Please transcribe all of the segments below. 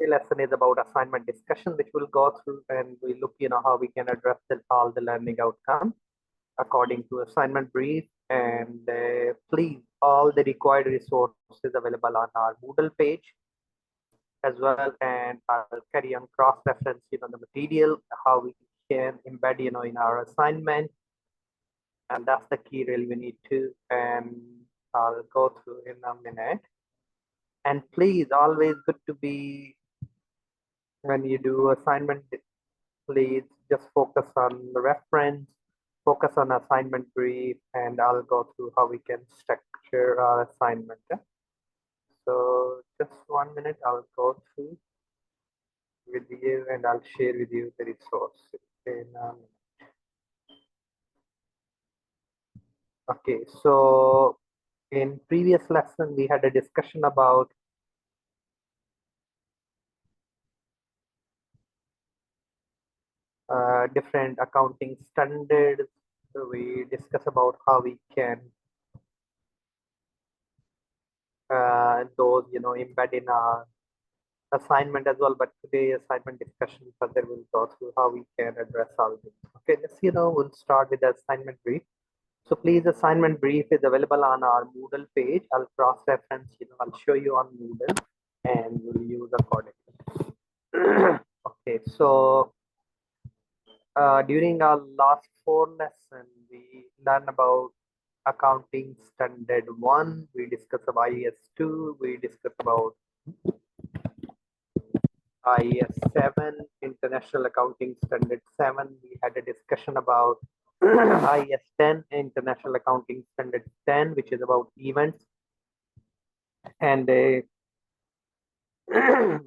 lesson is about assignment discussion, which we'll go through and we look, how we can address all the learning outcomes according to assignment brief. And please, all the required resources available on our Moodle page as well. And I'll carry on cross-reference, the material, how we can embed, in our assignment. And that's the key really we need to, and I'll go through in a minute. And please, always good to be, when you do assignment, please just focus on the reference, focus on assignment brief, and I'll go through how we can structure our assignment. So just 1 minute, I'll go through with you and I'll share with you the resource in a minute. Okay, so in previous lesson, we had a discussion about different accounting standards. So we discuss about how we can those embed in our assignment as well. But today assignment discussion further will go through how we can address all this. Okay, let's we'll start with the assignment brief. So please, assignment brief is available on our Moodle page. I'll cross-reference, I'll show you on Moodle and we'll use accordingly. Okay, so during our last 4 lessons, we learned about accounting standard 1, we discussed about IS 2, we discussed about IS 7, International Accounting Standard 7. We had a discussion about IS 10, International Accounting Standard 10, which is about events. And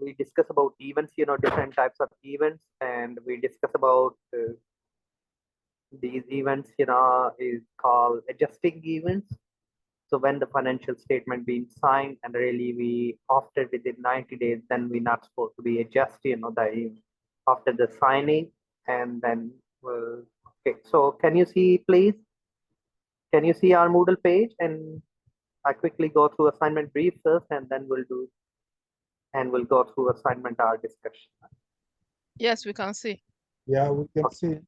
we discuss about events, different types of events, and we discuss about these events, is called adjusting events. So when the financial statement being signed and really we after within 90 days, then we're not supposed to be adjusting, the after the signing, and then okay. So can you see, please? Can you see our Moodle page? And I quickly go through assignment brief first, and then we'll go through assignment our discussion. Yes, we can see. Yeah, we can Okay. see.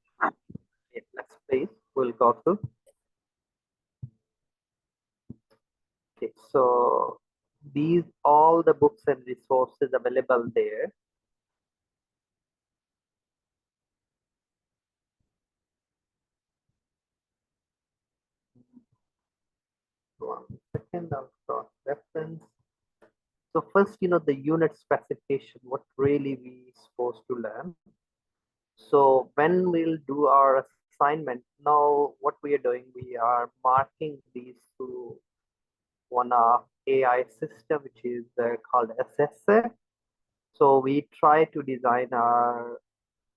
Yeah, let's please. We'll go through. Okay, so these all the books and resources available there. One second, I'll cross reference. So first, the unit specification, what really we supposed to learn. So when we'll do our assignment, now what we are doing, we are marking these to one AI system, which is called assessor. So we try to design our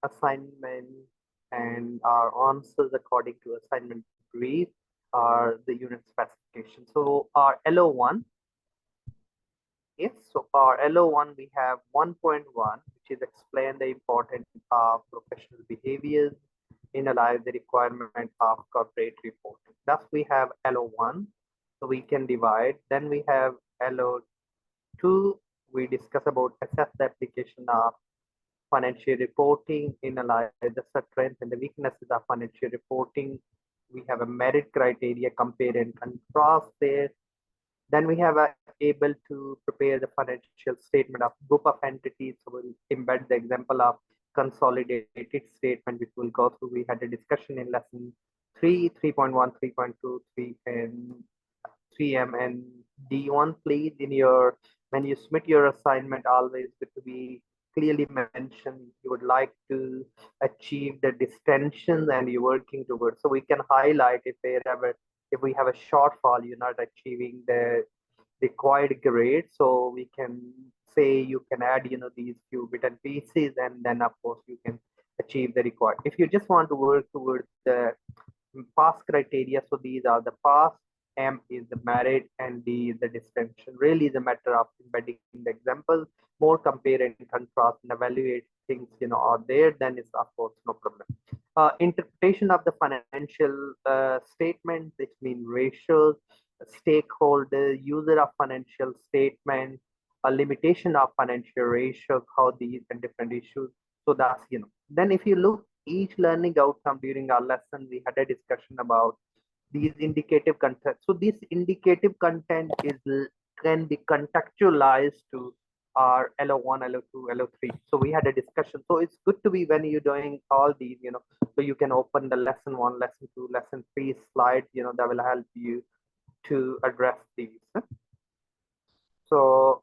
assignment and our answers according to assignment brief are the unit specification. So our LO1, yes, so our LO1, we have 1.1, which is explain the importance of professional behaviors, analyze the requirement of corporate reporting. Thus we have LO1, so we can divide. Then we have LO2, we discuss about assess the application of financial reporting, analyze the strengths and the weaknesses of financial reporting. We have a merit criteria, compare and contrast there. Then we have able to prepare the financial statement of group of entities. So we'll embed the example of consolidated statement, which we'll go through. We had a discussion in lesson 3, 3.1, 3.2, 3, and 3M and D1. Please, when you submit your assignment, always good to be clearly mentioned you would like to achieve the distensions and you're working towards. So we can highlight if we have a shortfall, you're not achieving the required grade. So we can say you can add, these few bit and pieces, and then of course you can achieve the required. If you just want to work towards the pass criteria, so these are the pass, M is the merit, and D is the distinction. Really the matter of embedding the examples, more compare and contrast and evaluate things, are there, then it's of course no problem. Interpretation of the financial statement, which means ratios, stakeholder, user of financial statement, a limitation of financial ratios, how these and different issues. So that's, then if you look each learning outcome during our lesson, we had a discussion about these indicative content. So this indicative content can be contextualized to our LO1, LO2, LO3. So we had a discussion. So it's good to be when you're doing all these, so you can open the lesson 1, lesson 2, lesson 3 slides, that will help you to address these. So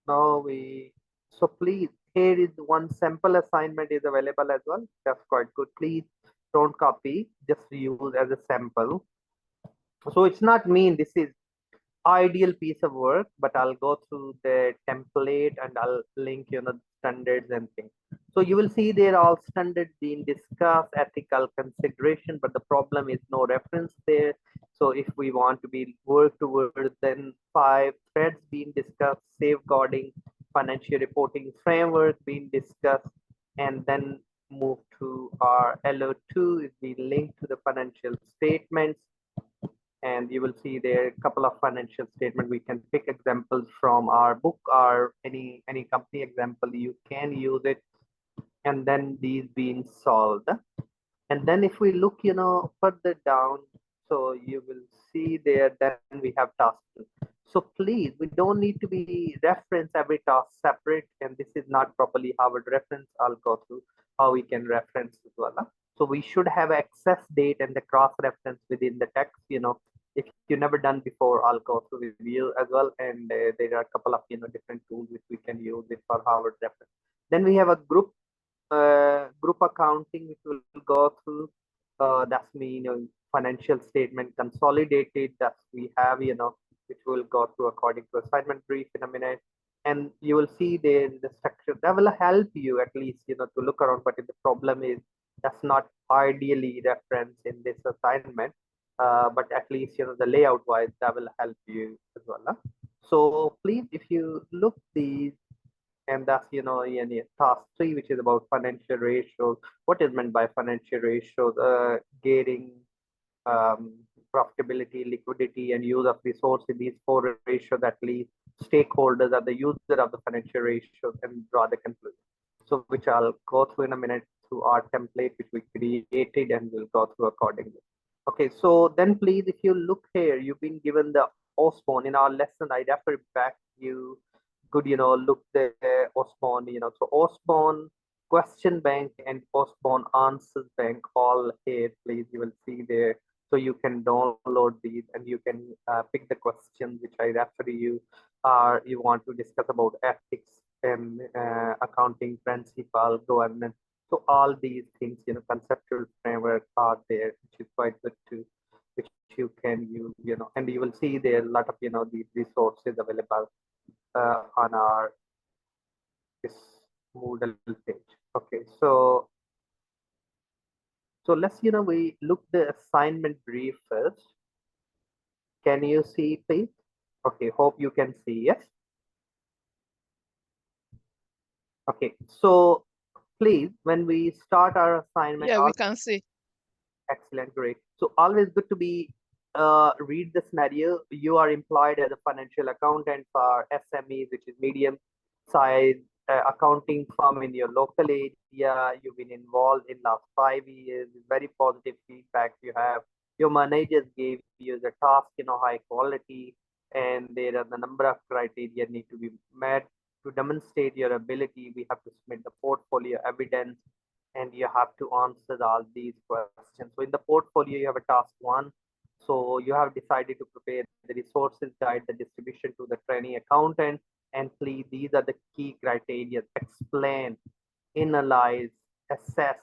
now so please, here is one sample assignment is available as well. That's quite good. Please don't copy, just use as a sample. So it's not mean this is ideal piece of work, but I'll go through the template and I'll link, standards and things. So you will see there all standards being discussed, ethical consideration, but the problem is no reference there. So if we want to be work towards then 5 threads being discussed, safeguarding financial reporting framework being discussed, and then move to our LO2 is being linked to the financial statements. And you will see there a couple of financial statement. We can pick examples from our book or any company example. You can use it, and then these being solved. And then if we look, further down, so you will see there, then we have tasks. So please, we don't need to be reference every task separate, and this is not properly Harvard reference. I'll go through how we can reference as well. So we should have access date and the cross reference within the text. If you never done before, I'll go through with you as well. And there are a couple of different tools which we can use it for Harvard reference. Then we have a group accounting which will go through. That's me, financial statement consolidated. That we have, which will go through according to assignment brief in a minute. And you will see there the structure that will help you at least, to look around. But the problem is that's not ideally referenced in this assignment. But at least, the layout wise, that will help you as well. So please, if you look these, and that's, task 3, which is about financial ratios. What is meant by financial ratios? Gating, profitability, liquidity, and use of resources. These 4 ratios, at least stakeholders are the user of the financial ratios and draw the conclusion. So which I'll go through in a minute through our template, which we created, and we'll go through accordingly. Okay, so then please, if you look here, you've been given the OSPON in our lesson. I refer back you could, look the OSPON, so OSPON question bank and OSPON answers bank all here, please, you will see there. So you can download these and you can pick the questions which I refer you, or you want to discuss about ethics and accounting principle, governance. So all these things, conceptual framework are there, which is quite good too, which you can use, and you will see there a lot of, these resources available on our this Moodle page. Okay, so let's, we look the assignment brief first. Can you see, please? Okay, hope you can see, yes? Okay, so please, when we start our assignment, Yeah, we can see. Excellent, great. So always good to be read the scenario. You are employed as a financial accountant for SMEs, which is medium size accounting firm in your local area. You've been involved in last 5 years. Very positive feedback you have. Your managers gave you the task, high quality, and there are the number of criteria need to be met. To demonstrate your ability, we have to submit the portfolio evidence, and you have to answer all these questions. So in the portfolio, you have a task 1. So you have decided to prepare the resources guide, the distribution to the trainee accountant, and please, these are the key criteria: explain, analyze, assess,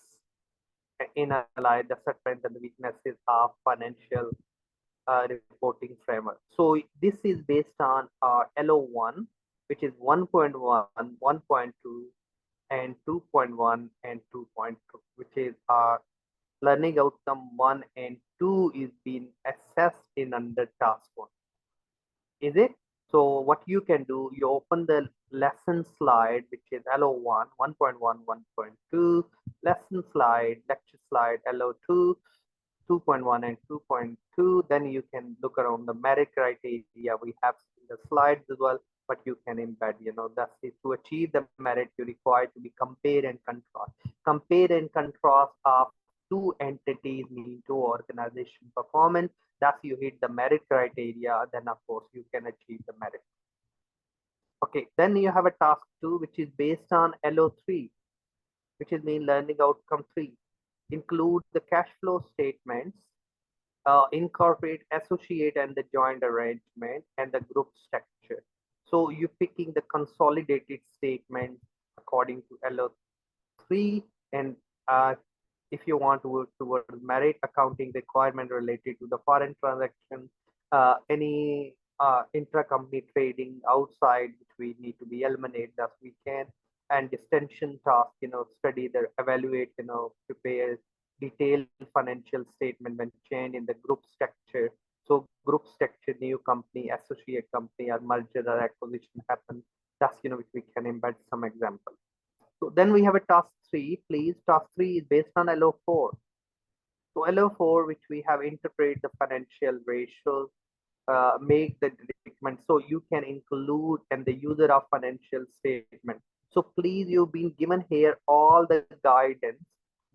analyze the strengths and the weaknesses of financial reporting framework. So this is based on LO1, which is 1.1, 1.2, and 2.1 and 2.2, which is our learning outcome 1 and 2 is being assessed in under task 1. Is it? So what you can do, you open the lesson slide, which is LO1, 1.1, 1.2, lesson slide, lecture slide, LO2, 2.1 and 2.2. Then you can look around the merit criteria. We have the slides as well. but you can embed, that's it. To achieve the merit, you require to be compare and contrast. Compare and contrast of two entities mean two organization performance. That's you hit the merit criteria, then of course you can achieve the merit. Okay, then you have a task two, which is based on LO3, which is mean learning outcome three. Include the cash flow statements, incorporate associate and the joint arrangement and the group structure. So you're picking the consolidated statement according to LO3, and if you want to work towards merit accounting requirement related to the foreign transaction, any intra-company trading outside which we need to be eliminated as we can, and distinction task, study the evaluate, prepare detailed financial statement when change in the group structure. So group structure, new company, associate company, or merger or acquisition happen. That's which we can embed some example. So then we have a task three, please. Task three is based on LO4. So LO4, which we have interpret the financial ratios, make the document. So you can include and the user of financial statement. So please, you've been given here all the guidance,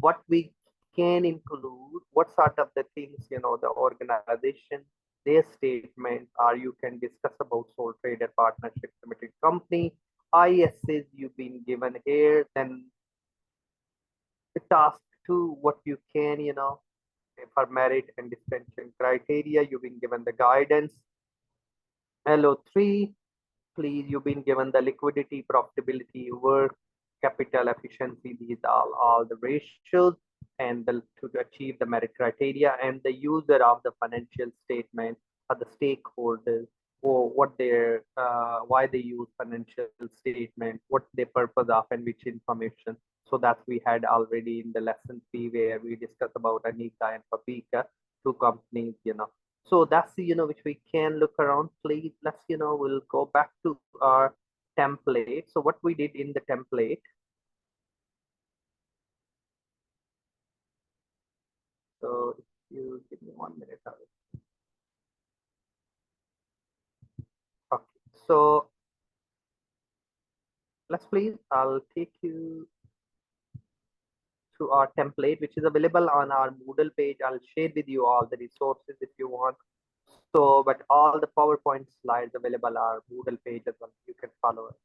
what we can include, what sort of the things, the organization, their statement, or you can discuss about sole trader partnership limited company, ISs you've been given here, then the task two, what you can, for merit and distinction criteria, you've been given the guidance. LO3, please, you've been given the liquidity, profitability, work, capital efficiency. These are all the ratios and to achieve the merit criteria, and the user of the financial statement are the stakeholders, or what their why they use financial statement, what their purpose of, and which information. So that we had already in the lesson 3 where we discussed about Anika and Papika, two companies, So that's which we can look around. Please, let's we'll go back to our template. So what we did in the template. So if you give me 1 minute. Okay. So let's please, I'll take you to our template, which is available on our Moodle page. I'll share with you all the resources if you want. So, but all the PowerPoint slides available are Moodle page as well. You can follow it,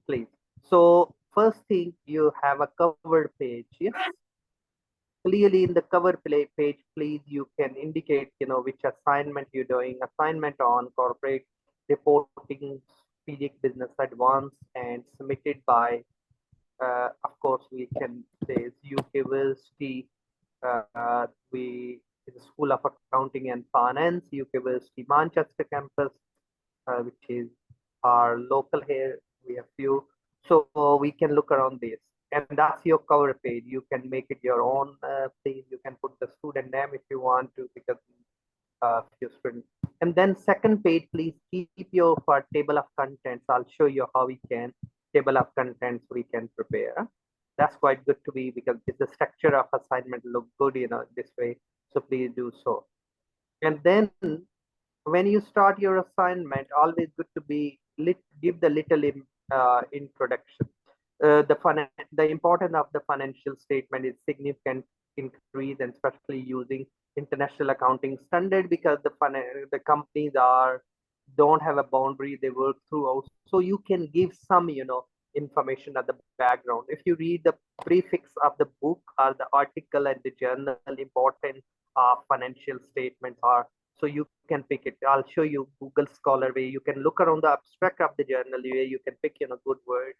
please. So first thing, you have a covered page. Yes. Clearly in the cover page, please, you can indicate, which assignment you're doing. Assignment on corporate reporting, strategic business advance, and submitted by, of course, we can say University, we the School of Accounting and Finance, University Manchester campus, which is our local here. We have few, so we can look around this, and that's your cover page. You can make it your own. Please, you can put the student name if you want to, because few students. And then second page, please keep your table of contents. I'll show you how we can table of contents we can prepare. That's quite good to be, because it's the structure of assignment look good, this way. So please do so. And then when you start your assignment, always good to be give the little introduction. The importance of the financial statement is significant increase, and especially using international accounting standard, because the companies don't have a boundary they work throughout. So you can give some information at the background. If you read the prefix of the book or the article and the journal, important financial statements are, so you can pick it. I'll show you Google Scholar where you can look around the abstract of the journal where you can pick good word,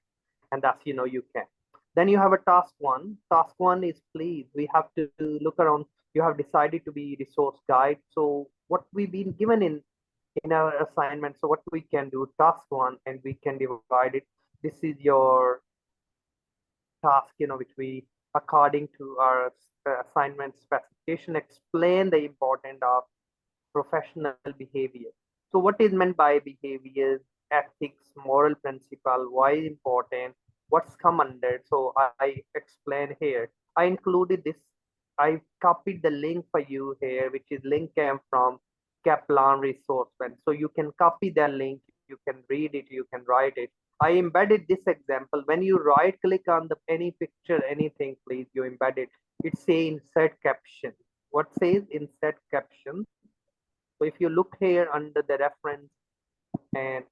and that's you can. Then you have a task one. Task one is, please, we have to look around. You have decided to be resource guide. So what we've been given in our assignment, so what we can do, task one, and we can divide it. This is your task, which we, according to our assignment specification, explain the importance of professional behavior. So what is meant by behaviors, ethics, moral principle, why important, what's come under. So I explain here. I included this. I copied the link for you here, which is link came from Kaplan resource. So you can copy that link. you can read it, you can write it. I embedded this example. When you right click on the any picture, anything, please, you embed it. It say insert caption. What says insert caption? So if you look here under the reference, and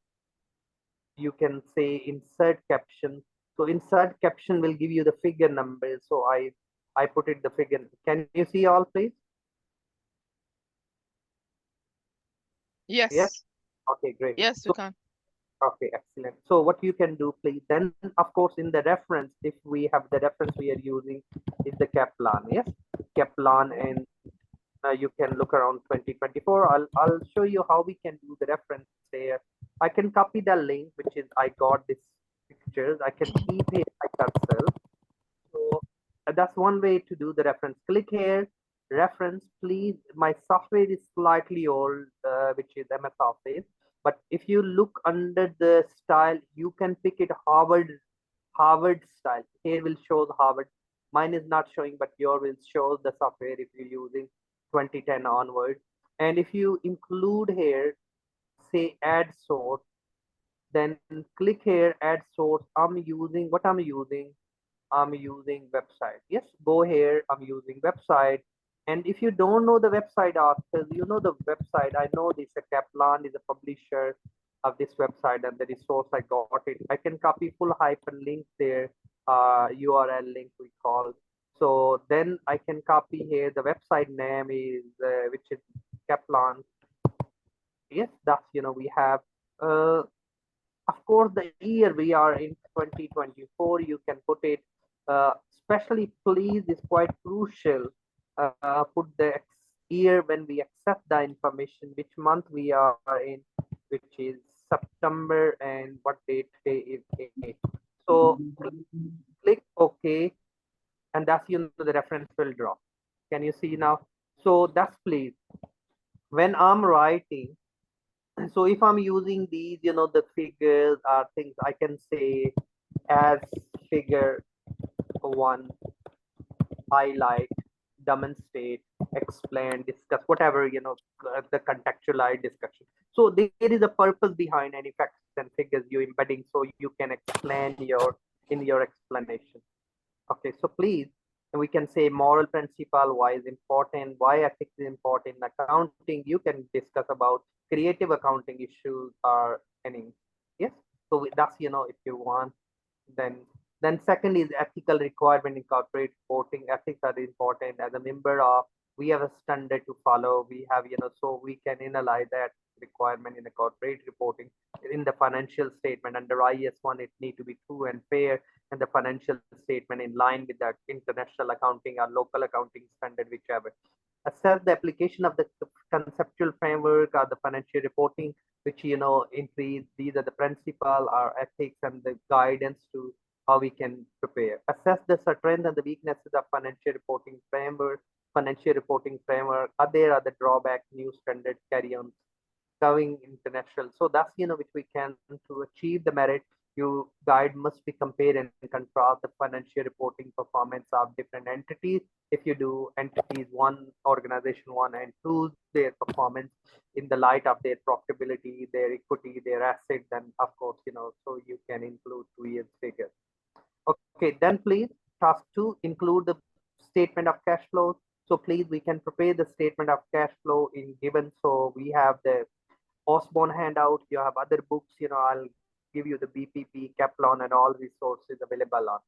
you can say insert caption. So insert caption will give you the figure number. So I put it the figure. Can you see all, please? Yes. Yes. Okay, great. Yes, we So can. okay, excellent. So what you can do, please, then of course in the reference, if we have the reference we are using is the Kaplan, yes, Kaplan, and you can look around 2024. I'll show you how we can do the reference there. I can copy the link, which is I got this pictures. I can keep it like cursor. So that's one way to do the reference. Click here, reference, please. My software is slightly old, which is MS Office. But if you look under the style, you can pick it Harvard style. Here will show the Harvard. Mine is not showing, but your will show the software if you're using 2010 onward. And if you include here, say add source, then click here, add source. I'm using what I'm using. I'm using website. Yes, go here. I'm using website. And if you don't know the website authors, you know the website. I know this. Kaplan is a publisher of this website, and the resource I got it. I can copy full hyperlink there, URL link we call. So then I can copy here. The website name is which is Kaplan. Yes, that's we have. Uh, of course, the year we are in 2024, you can put it, especially please is quite crucial. Put the year when we accept the information, which month we are in, which is September, and what date today is 8. So click OK, and that's the reference will drop. Can you see now? So that's please. When I'm writing, so if I'm using these, the figures are things I can say as figure 1, highlight, demonstrate, explain, discuss, whatever, the contextualized discussion. So there is a purpose behind any facts and figures you're embedding, so you can explain in your explanation. Okay, so please, we can say moral principle, why is important, why ethics is important in accounting. You can discuss about creative accounting issues or any. Yes, so that's if you want. Then second is ethical requirement in corporate reporting. Ethics are important. As a member of, we have a standard to follow. We have so we can analyze that requirement in the corporate reporting. In the financial statement under IS1, it need to be true and fair, and the financial statement in line with the international accounting or local accounting standard, whichever. Assess the application of the conceptual framework or the financial reporting, which increase. These are the principle or ethics and the guidance to how we can prepare. Assess the strength and the weaknesses of financial reporting framework. Financial reporting framework. Are there other drawbacks, new standards, carry on going international? So that's which we can to achieve the merit. Your guide must be compared and contrast the financial reporting performance of different entities. If you do entities one, organization one and two, their performance in the light of their profitability, their equity, their asset, then of course so you can include 2 years figures. Okay, then please task 2, include the statement of cash flows. So please, we can prepare the statement of cash flow in given. So we have the Osborne handout. You have other books. I'll give you the BPP, Kaplan, and all resources available on.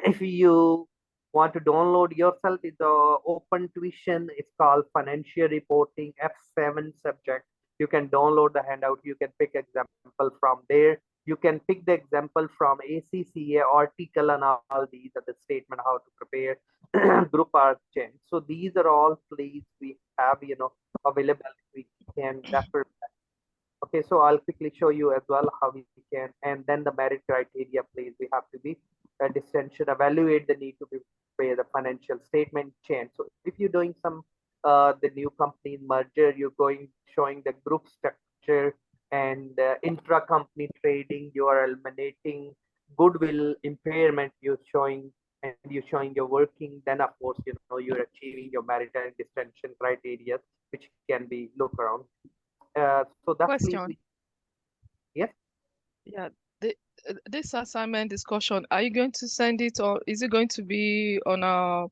If you want to download yourself, it's open tuition. It's called Financial Reporting F7 subject. You can download the handout. You can pick example from there. You can pick the example from ACCA article, and all these are the statement how to prepare group art change. So these are all please we have available. We can refer. Okay, so I'll quickly show you as well how we can, and then the merit criteria, please. We have to be a distinction, evaluate the need to prepare the financial statement change. So if you're doing some the new company merger, you're going showing the group structure and intra-company trading, you are eliminating goodwill impairment, you're showing, and you're showing your working, then of course you're achieving your merit and distinction criteria, which can be look around. So that's please. Question. Yes. Yeah. This assignment discussion, are you going to send it, or is it going to be on our?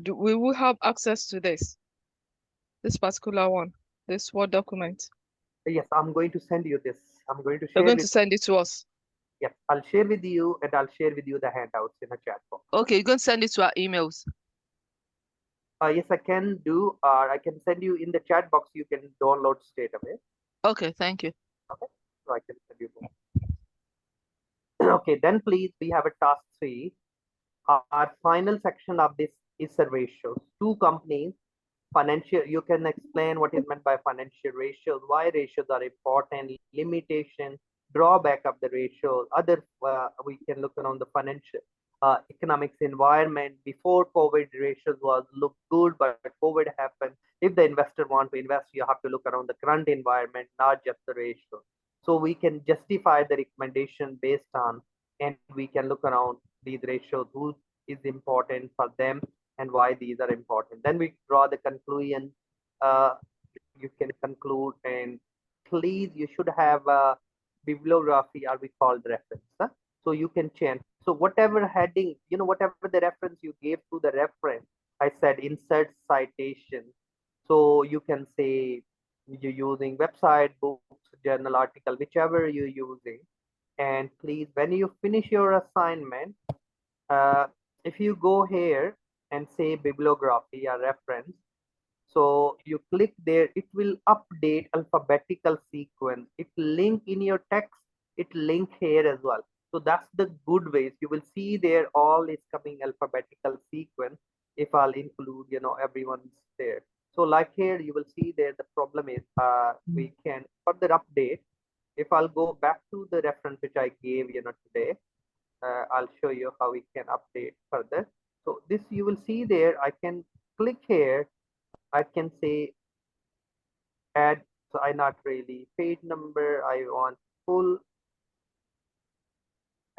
We will have access to this particular one, this Word document. Yes, I'm going to send you this. I'm going to You're share going with. to send it to us. Yes, I'll share with you, and I'll share with you the handouts in a chat box. Okay, you're going to send it to our emails. Yes, I can do. I can send you in the chat box. You can download straight away. Okay, thank you. Okay, so I can send you more. Okay, then please, we have a task 3. Our final section of this is the ratios. Two companies, financial. You can explain what is meant by financial ratios, why ratios are important, limitation, drawback of the ratios. Other we can look around the financial economics environment. Before COVID, ratios was look good, but COVID happened. If the investor want to invest, you have to look around the current environment, not just the ratio. So we can justify the recommendation based on, and we can look around these ratios, who is important for them and why these are important. Then we draw the conclusion. Uh, you can conclude, and please, you should have a bibliography, or we call the reference. Huh? So you can change. So whatever heading, whatever the reference you gave to the reference, I said insert citation. So you can say you're using website, books, journal article, whichever you're using. And please, when you finish your assignment, uh, if you go here and say bibliography or reference, so you click there, it will update alphabetical sequence. It link in your text, it link here as well. So that's the good ways. You will see there all is coming alphabetical sequence. If I'll include, everyone's there. So like here, you will see there the problem is we can further update. If I'll go back to the reference which I gave, today, I'll show you how we can update further. So this you will see there, I can click here, I can say add, so I not really page number, I want full,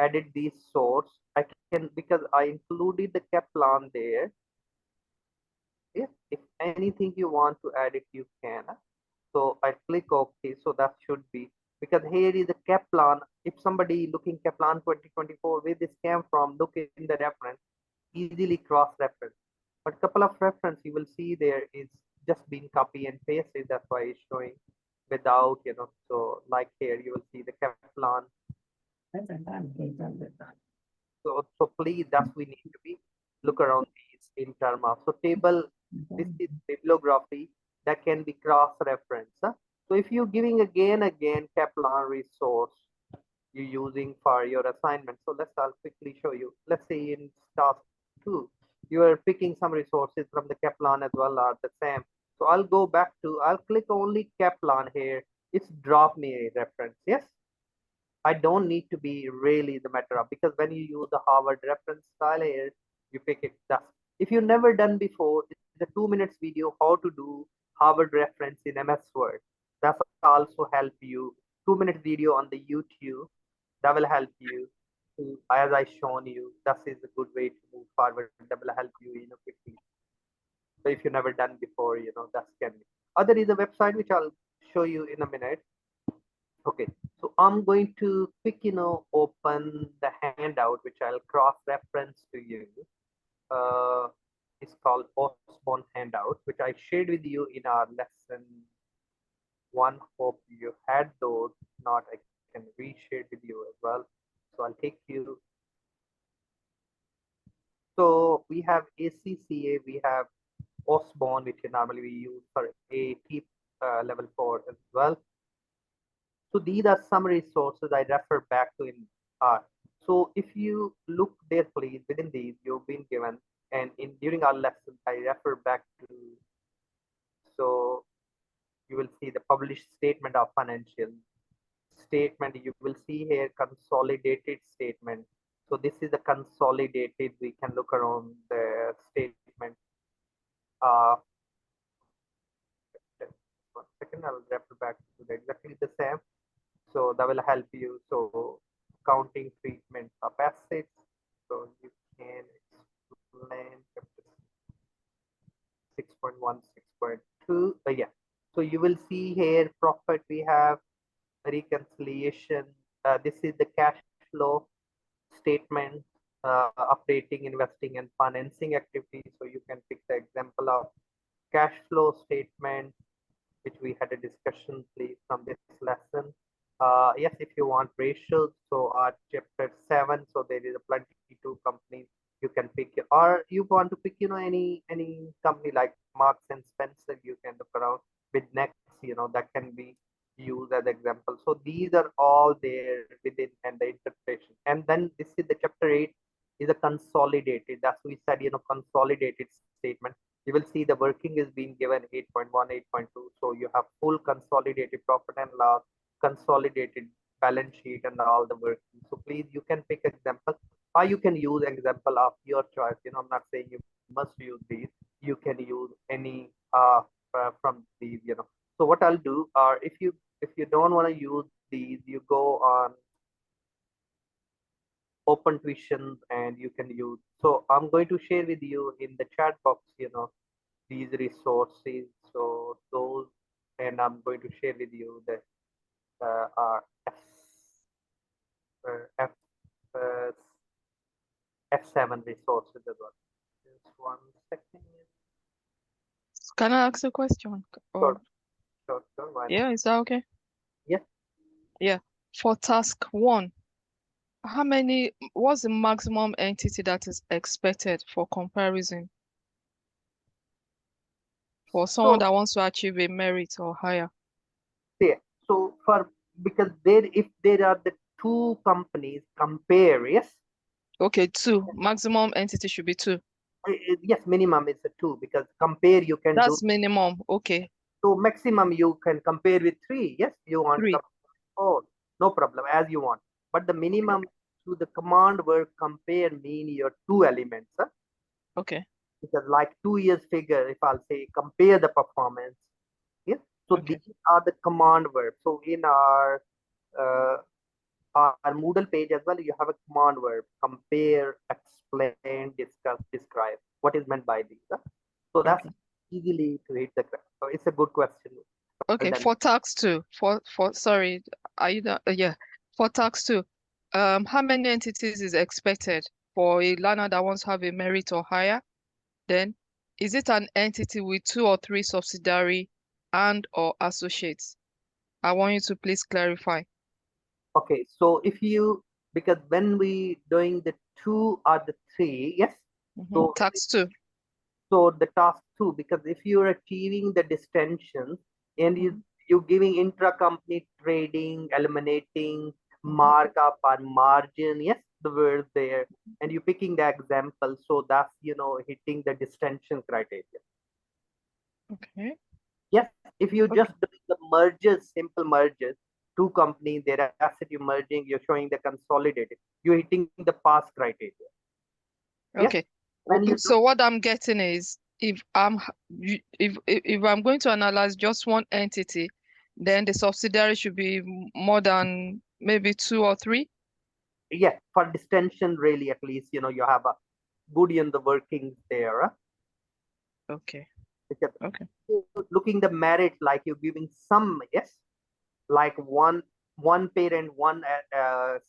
edit these source. I can, because I included the Kaplan there. If anything you want to add it, you can. So I click OK. So that should be, because here is a Kaplan. If somebody looking Kaplan 2024, where this came from, look in the reference, easily cross-reference. But couple of reference you will see there is just being copy and pasted. That's why it's showing without, so like here you will see the Kaplan. So please, that's we need to be look around these in terms of, so table, this is bibliography that can be cross-referenced. So if you're giving again Kaplan resource you're using for your assignment. So I'll quickly show you. Let's say in task 2, you are picking some resources from the Kaplan as well are the same. So I'll go back to, I'll click only Kaplan here. It's drop me a reference. Yes. I don't need to be really the matter of, because when you use the Harvard reference style here, you pick it. That's, if you've never done before, it's a 2 minutes video how to do Harvard reference in MS Word. That's also help you. 2 minute video on the YouTube that will help you. As I shown you, that is a good way to move forward. That will help you, quickly. So if you've never done before, that can be. Other is a website which I'll show you in a minute. Okay, so I'm going to quick, open the handout, which I'll cross-reference to you. It's called Osborne handout, which I shared with you in our lesson 1. Hope you had those. Not, I can reshare with you as well. So I'll take you. So we have ACCA, we have Osborne, which normally we use for AT level 4 as well. So these are some resources I refer back to in R. So if you look there, please, within these, you've been given, and during our lesson, I refer back to, so you will see the published statement of financial statement. You will see here consolidated statement. So this is the consolidated, we can look around the statement. One second, I'll refer back to exactly the same. So that will help you. So counting treatment of assets. So you can explain 6.1, 6.2. But yeah. So you will see here profit we have, reconciliation. This is the cash flow statement, updating, investing, and financing activities. So you can pick the example of cash flow statement, which we had a discussion, please, from this lesson. Yes, if you want ratios, so our chapter 7, so there is a plenty two companies you can pick, or you want to pick, any company like Marks and Spencer, you can look around with next, that can be used as example. So these are all there within and the interpretation. And then this is the chapter 8 is a consolidated. That's we said, consolidated statement. You will see the working is being given 8.1, 8.2. So you have full consolidated profit and loss, consolidated balance sheet, and all the working. So please, you can pick example, or you can use example of your choice. I'm not saying you must use these. You can use any from these. So what I'll do, or if you don't want to use these, you go on open tuition and you can use. So I'm going to share with you in the chat box, these resources. So those, and I'm going to share with you the F, uh, F7 resources as well. Just 1 second. Can I ask a question? Sure, sure. Why not? Yeah, is that okay? Yeah. Yeah. For task 1, what's the maximum entity that is expected for comparison for someone So that wants to achieve a merit or higher? yeah. So because if there are the two companies compare, yes. Okay, 2. Maximum entity should be 2. Yes, minimum is a 2 because compare you can do. That's minimum. Okay, So maximum you can compare with 3. Yes, you want 3. 4, no problem, as you want. But the Okay. minimum to the command word compare mean your 2 elements. Okay. Because like 2 years figure, if I'll say compare the performance. Yes. So Okay. these are the command verbs. So in uh, our Moodle page as well, you have a command verb: compare, explain, discuss, describe. What is meant by these? So that's Okay. easily to hit the ground. So it's a good question. Well Okay. done. For tax 2, sorry, are you done? Yeah. For tax 2, how many entities is expected for a learner that wants to have a merit or higher? Then, is it an entity with 2 or 3 subsidiary and or associates? I want you to please clarify. Okay, so because when we doing the 2 or the 3, yes. So Tax 2. the task 2, because if you're achieving the distension and you giving intra-company trading, eliminating markup or margin, yes, the word there, and you picking the example, so that's hitting the distension criteria. Okay. Yes, if you Okay. just doing the mergers, simple mergers, two companies, their asset you merging, you're showing the consolidated, you're hitting the pass criteria. Yes, Okay. when you do, So what I'm getting is if I'm going to analyze just one entity, then the subsidiary should be more than maybe 2 or 3. yeah, for distension, really, at least, you have a good in the workings there. Okay. Because Okay. looking the merit, like you're giving some, yes, like one parent, one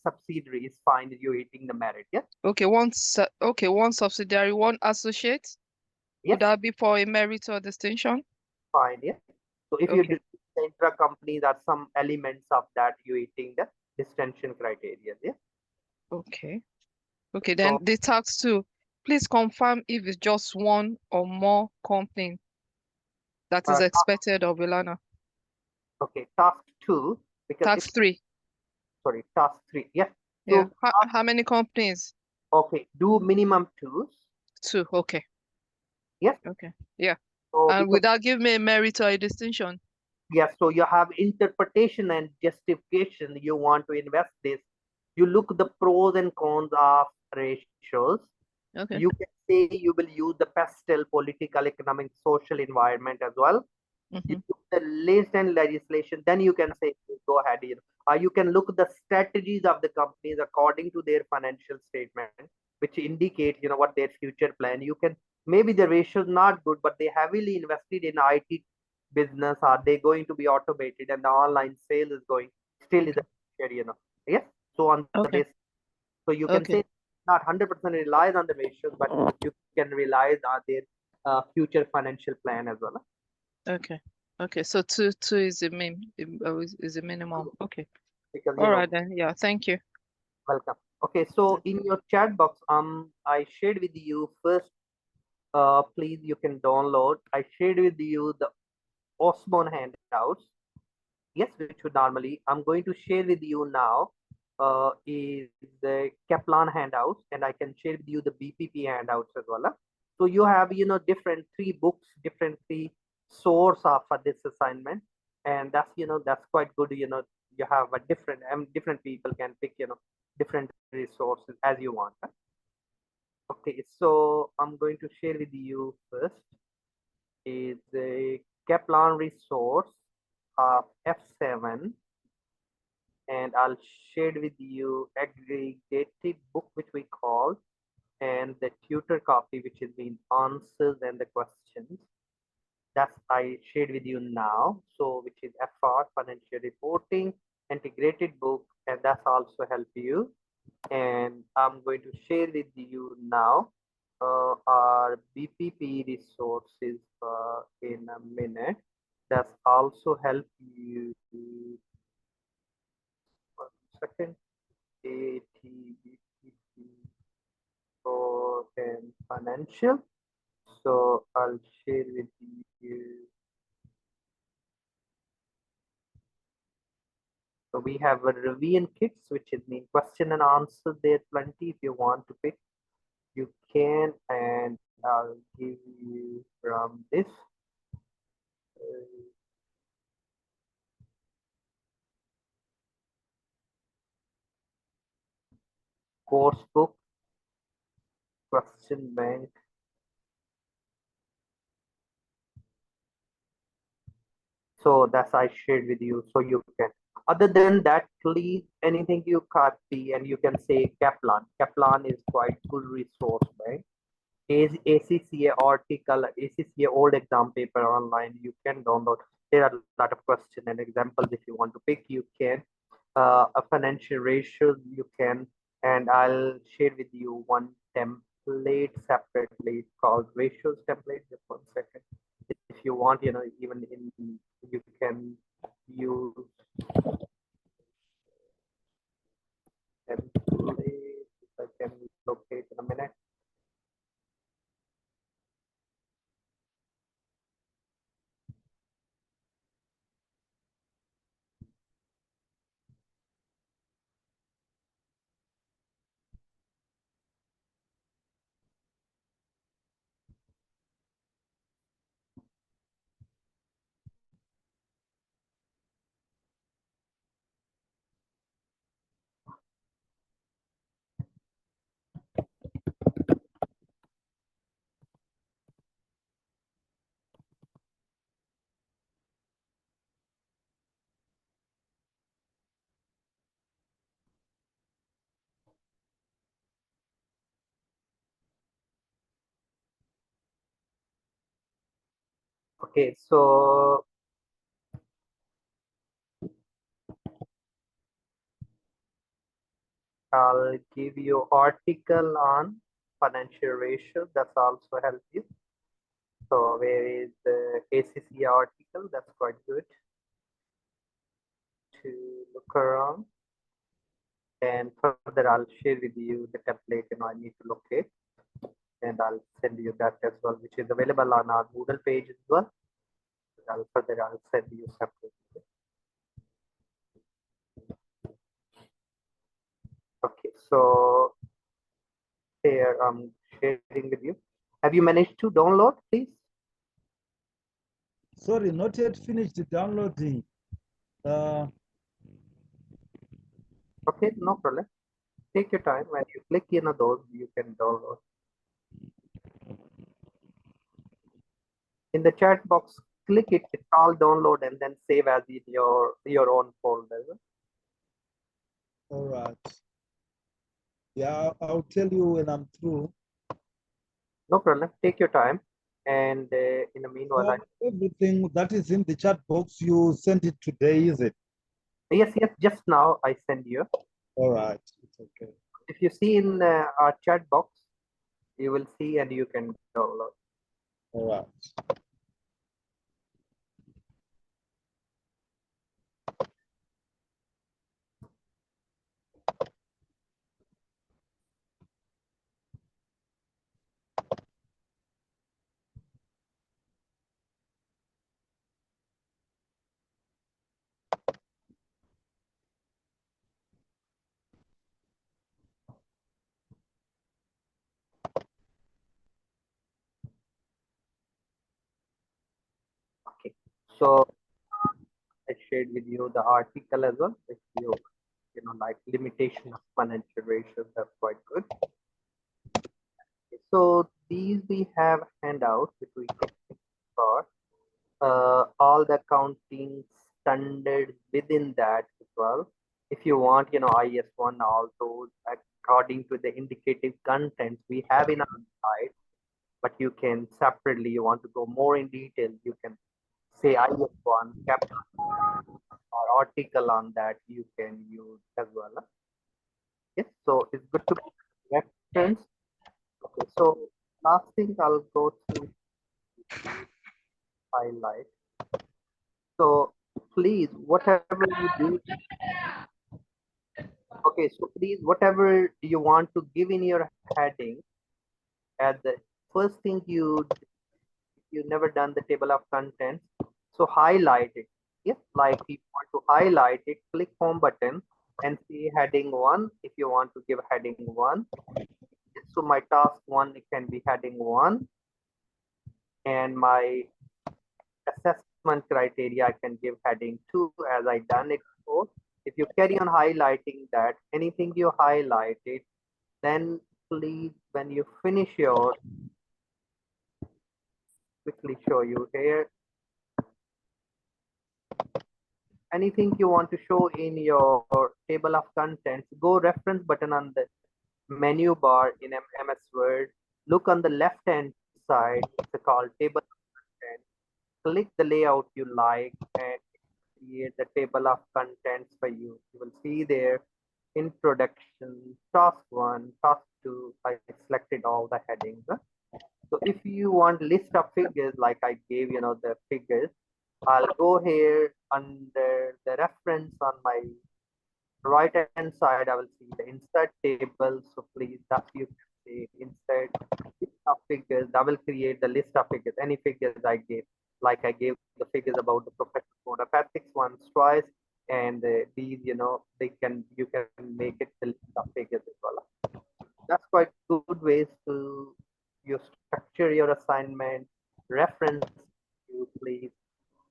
subsidiary is fine, you're hitting the merit. Yeah. Okay, one subsidiary, one associate. Would Yes, that be for a merit or distinction? fine. Yeah. So if you do Okay. the intra company, there are some elements of that you're hitting the distension criteria. Yeah. Okay. Okay, then So the tax 2. Please confirm if it's just one or more company that is uh, expected of a learner. okay, task 2, because if Tax 3. sorry, task 3. Yeah. Yeah. So How many companies? okay, do minimum 2s. 2. Okay. Yes. Okay. Yeah. So And because would that give me a merit or a distinction? yes, so you have interpretation and justification. You want to invest this. You look the pros and cons of ratios. Okay. You can say you will use the pastel political, economic, social environment as well. You Mm-hmm. look the list and legislation, then you can say go ahead. Or you can look the strategies of the companies according to their financial statement, which indicate what their future plan. You can maybe the ratio is not good, but they heavily invested in IT business. Are they going to be automated and the online sale is going? still is a beneficiary, Yes. So on the Okay. basis, so you can Okay. say not 100% relies on the ratios, but you can rely on their future financial plan as well. Okay. Okay. So two is the is the minimum. Okay. Because All right then. Yeah. Thank you. welcome. Okay, so in your chat box, I shared with you first. Please you can download. I shared with you the Osmond handouts. Yes, which would normally I'm going to share with you now. Is the Kaplan handouts, and I can share with you the BPP handouts as well. So you have different three books, different three source of for this assignment, and that's quite good. You have a different people can pick different resources as you want. Okay, so I'm going to share with you first is a Kaplan resource of F7, and I'll share with you aggregated book which we call, and the tutor copy which is the answers and the questions. That's I shared with you now. So which is FR financial reporting integrated book, and that's also help you. And I'm going to share with you now our BPP resources in a minute. That's also help you. 1 second. ATHE and financial. So I'll share with you. So we have a revision kits, which is mean question and answer. There plenty. If you want to pick, you can, and I'll give you from this. Course book, question bank. So that's I shared with you. So you can. Other than that, please anything you copy and you can say Kaplan. Kaplan is quite good resource bank. ACCA article, ACCA old exam paper online. You can download. There are a lot of questions and examples. If you want to pick, you can. A financial ratios, you can. And I'll share with you one template separately called ratios template. Just 1 second. If you want, even in you can use template. If I can locate in a minute. Okay, so I'll give you article on financial ratio. That's also help you. So where is the ACC article? That's quite good to look around. And further, I'll share with you the template. I need to locate, and I'll send you that as well, which is available on our Moodle page as well. I'll send you separately. Okay, so here I'm sharing with you. Have you managed to download, please? Sorry, not yet finished downloading. Okay, no problem. Take your time. When you click those, you can download. In the chat box, click it, it's all download, and then save as in your own folder. All right. Yeah, I'll tell you when I'm through. No problem. Take your time. And in the meanwhile, So everything that is in the chat box, you send it today, is it? Yes, yes, just now I send you. All right, it's okay. If you see in our chat box, you will see and you can download. All right. Okay. So I shared with you the article as well. If you know, like limitation of financial ratios, that's quite good. So these we have handouts which we can for all the accounting standards within that as well. If you want, you know, IS1, all those according to the indicative contents we have in our site, but you can separately, you want to go more in detail, you can say IS1, capital or article on that you can use as well. Yes, so it's good to reference. Okay, so last thing I'll go through highlight. So please, whatever you do, okay, so please, whatever you want to give in your heading, at the first thing you never done the table of contents, so highlight it. Yes, like if you want to highlight it, click home button and see heading one. If you want to give heading one, so my task one, it can be heading one, and my assessment criteria I can give heading two as I done it before. If you carry on highlighting that, anything you highlighted, then please, when you finish your, quickly show you here, anything you want to show in your table of contents, go reference button on the menu bar in MS Word. Look on the left hand side, it's called table of contents. Click the layout you like and create the table of contents for you. You will see there introduction, task one, task two. I selected all the headings. So if you want list of figures, like I gave, you know, the figures, I'll go here under the reference on my right hand side. I will see the insert table. So please, that you can say insert list of figures. That will create the list of figures, any figures I gave. Like I gave the figures about the professional code of ethics once, twice, and these, you know, you can make it the list of figures as well. That's quite good ways to you structure your assignment, reference you please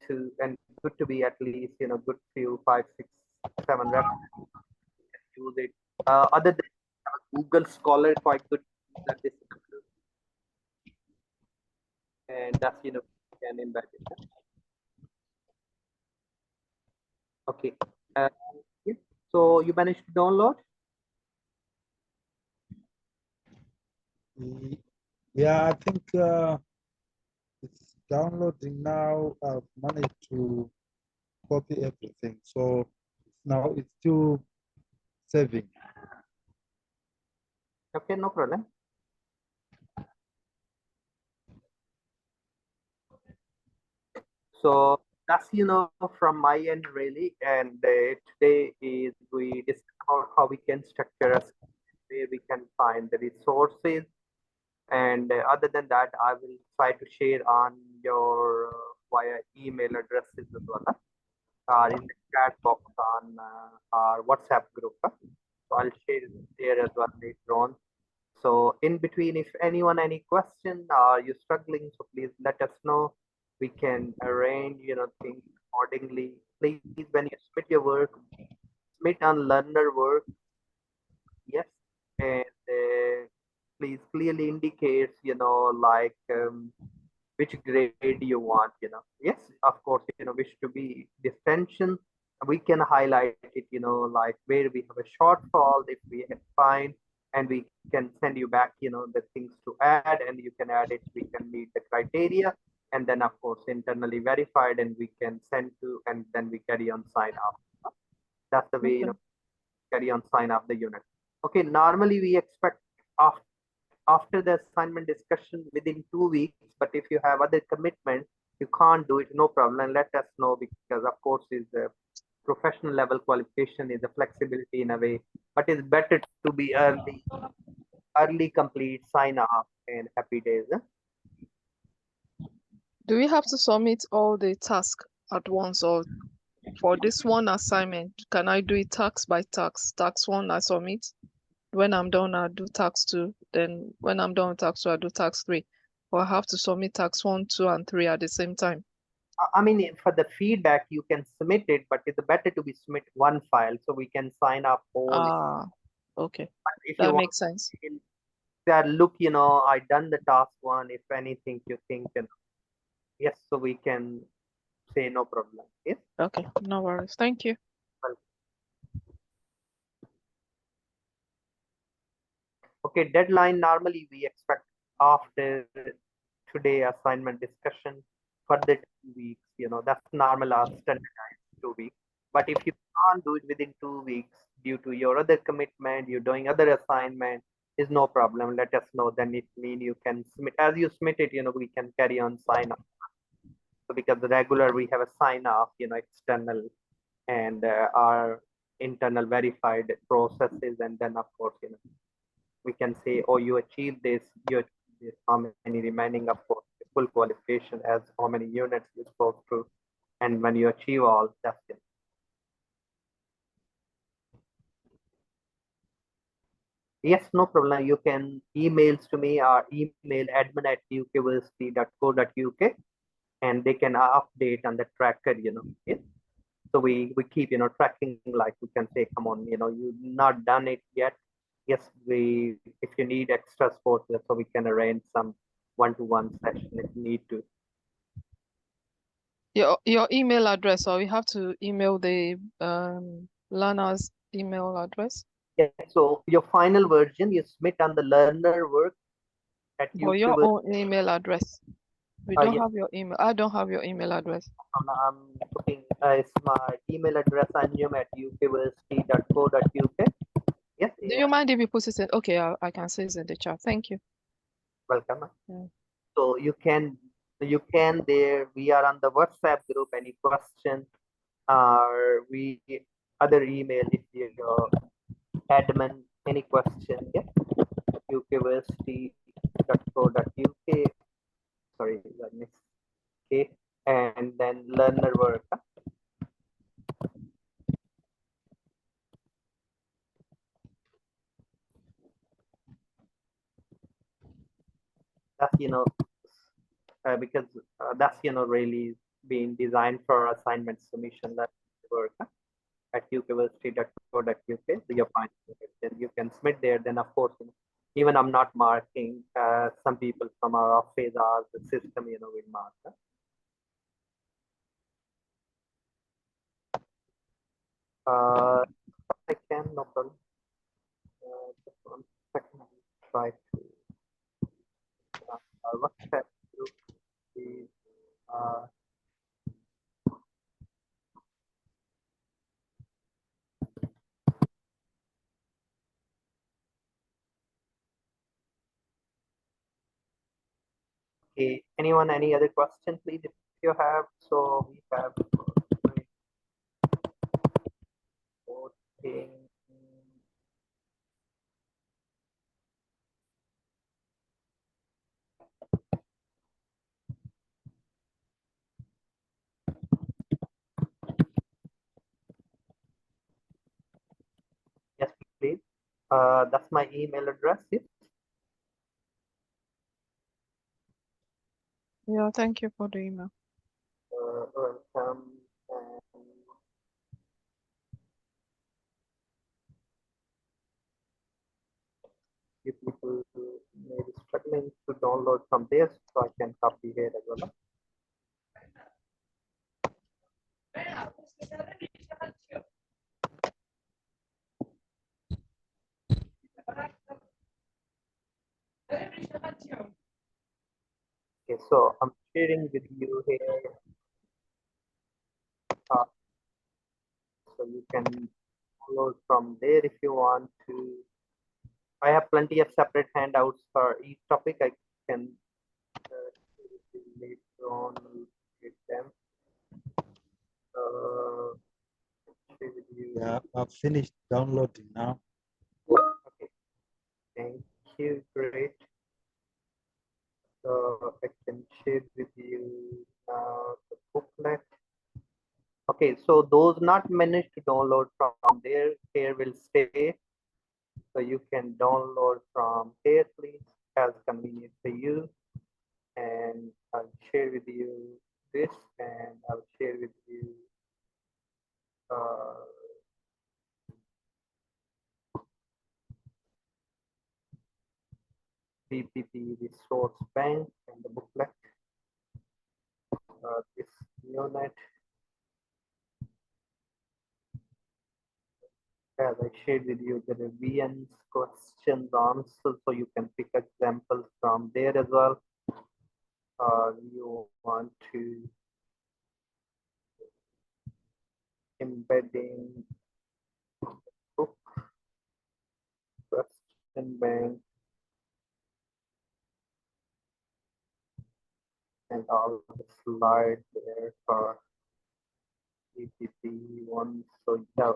to, and good to be at least, you know, good few, 5, 6, 7 references, use it. Other than Google Scholar, quite good that this, and that's, you know, can embed it. Okay. Uh, yeah. So you managed to download? Yeah, I think it's downloading now. I've managed to copy everything. So now it's still saving. Okay, no problem. So that's, you know, from my end really. And today is we discuss how we can structure us, where we can find the resources. And other than that, I will try to share on your via email addresses as well, or in the chat box on our WhatsApp group. So I'll share it there as well later on. So in between, if anyone any question or you're struggling, so please let us know. We can arrange, you know, things accordingly. Please, when you submit your work, submit on learner work, yes, and please clearly indicates, you know, like which grade you want, you know. Yes, of course, you know, wish to be distinction. We can highlight it, you know, like where we have a shortfall, if we find, and we can send you back, you know, the things to add, and you can add it. We can meet the criteria, and then of course internally verified, and we can send to, and then we carry on sign off. That's the way, Okay. carry on sign up the unit. Okay, normally we expect after the assignment discussion within 2 weeks, but if you have other commitments, you can't do it, no problem. Let us know, because of course is the professional level qualification is a flexibility in a way, but it's better to be early complete, sign up, and happy days. Do we have to submit all the tasks at once, or for this one assignment, can I do it task by task? Task 1, I submit. When I'm done, I do task 2. Then when I'm done with task 2, I do task 3. Or I have to submit task 1, 2, and 3 at the same time. I mean, for the feedback, you can submit it, but it's better to be submit one file so we can sign up all. Ah, okay. But if you That want makes sense. that, look, I done the task 1. If anything you think, yes, so we can say no problem. Yes. Okay, no worries. Thank you. Well, okay, deadline normally we expect after today assignment discussion for the 2 weeks. That's normal our standardized 2 weeks. But if you can't do it within 2 weeks due to your other commitment, you're doing other assignment, is no problem. Let us know. Then it means you can submit. As you submit it, we can carry on sign up. So because the regular we have a sign off, external and our internal verified processes, and then of course, we can say, oh, you achieved this, how many remaining, of course, full qualification as how many units you spoke through, and when you achieve all, that's it. Yes, no problem. You can emails to me or email admin@ukversity.co.uk, and they can update on the tracker, yes. So we keep, tracking, like we can say, come on, you've not done it yet. Yes, if you need extra support, so we can arrange some one-to-one session if need to. Your email address, or we have to email the learner's email address? Yeah, so your final version you submit on the learner work at For your UK. own email address. We don't Yes, have your email. I don't have your email address. I'm putting it's my email address, anjum@ukversity.co.uk. Yes, Do you mind if you put it in? Okay, I can say it in the chat. Thank you. welcome. Yeah. So you can there. We are on the WhatsApp group. Any question? We other email if your admin any question? Yeah, ukversity.co.uk. Sorry, I missed. Okay, and then learner work. That's because that's really being designed for assignment submission work at ukversity.co.uk. So you're fine. Then you can submit there. Then of course, even I'm not marking. Some people from our office or the system, will mark. I can, no problem. Just 1 second. I'll try to. WhatsApp group is. Okay. Anyone, any other question, please, if you have? So we have voting. Yes, please. That's my email address. Yes. Yeah, thank you for the email. Welcome. And if people may be struggling to download from there, so I can copy here as well. Okay, so I'm sharing with you here. So you can download from there if you want to. I have plenty of separate handouts for each topic. I can later on get them. Share with you. Yeah, I've finished downloading now. Okay, thank you. Great. So I can share with you the booklet. Okay, so those not managed to download from there, here will stay. So you can download from here, please, as convenient for you. And I'll share with you this, and I'll share with you PPP Resource Bank and the booklet. This unit, as I shared with you, the revisions, questions, answers, so you can pick examples from there as well. You want to embedding book, question bank, and all the slides there for EPP one, so that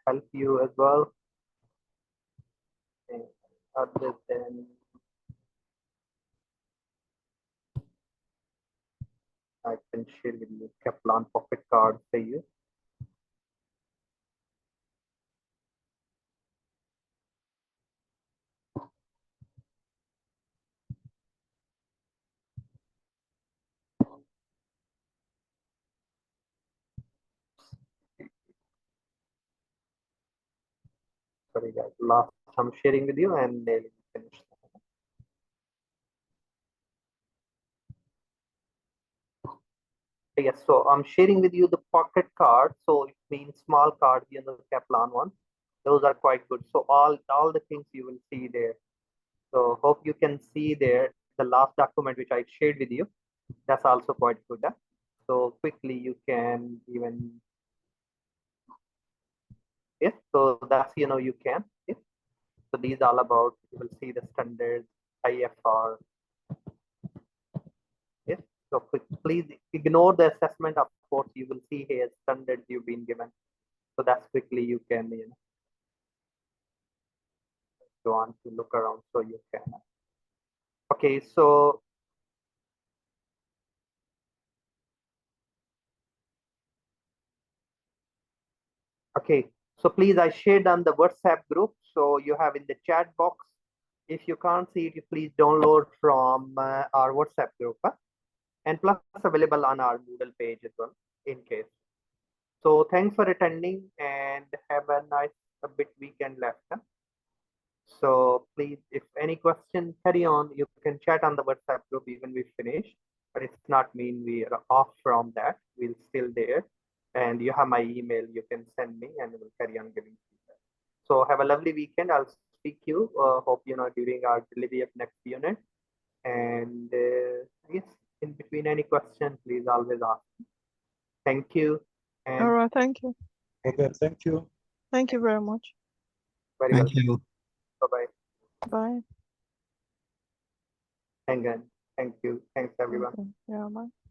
help you as well. And other than I can share with you Kaplan pocket card for you. Sorry guys, last I'm sharing with you and then finish. Yes, so I'm sharing with you the pocket card. So it means small card, you know, the Kaplan one. Those are quite good. So all the things you will see there. So hope you can see there the last document which I shared with you. That's also quite good. Huh? So quickly you can even, yes, so that's, you know, you can. Yes. So these all about, you will see the standards, IFR. Yes. So please ignore the assessment. Of course, you will see here standards you've been given. So that's quickly you can, you know, go on to look around so you can. Okay, so okay, so please I shared on the WhatsApp group. So you have in the chat box. If you can't see it, you please download from our WhatsApp group. Huh? And plus available on our Moodle page as well in case. So thanks for attending and have a nice a bit weekend left. Huh? So please, if any question, carry on. You can chat on the WhatsApp group even we finish, but it's not mean we are off from that. We'll still there. And you have my email. You can send me and we'll carry on giving feedback. So have a lovely weekend. I'll speak you. Hope you know during our delivery of next unit. And yes, in between any question, please always ask. Thank you. And All right, thank you. Okay, thank you. Thank you very much. very well. Thank you. Bye-bye. Bye. Thank you. Thanks everyone. Okay. Yeah, bye.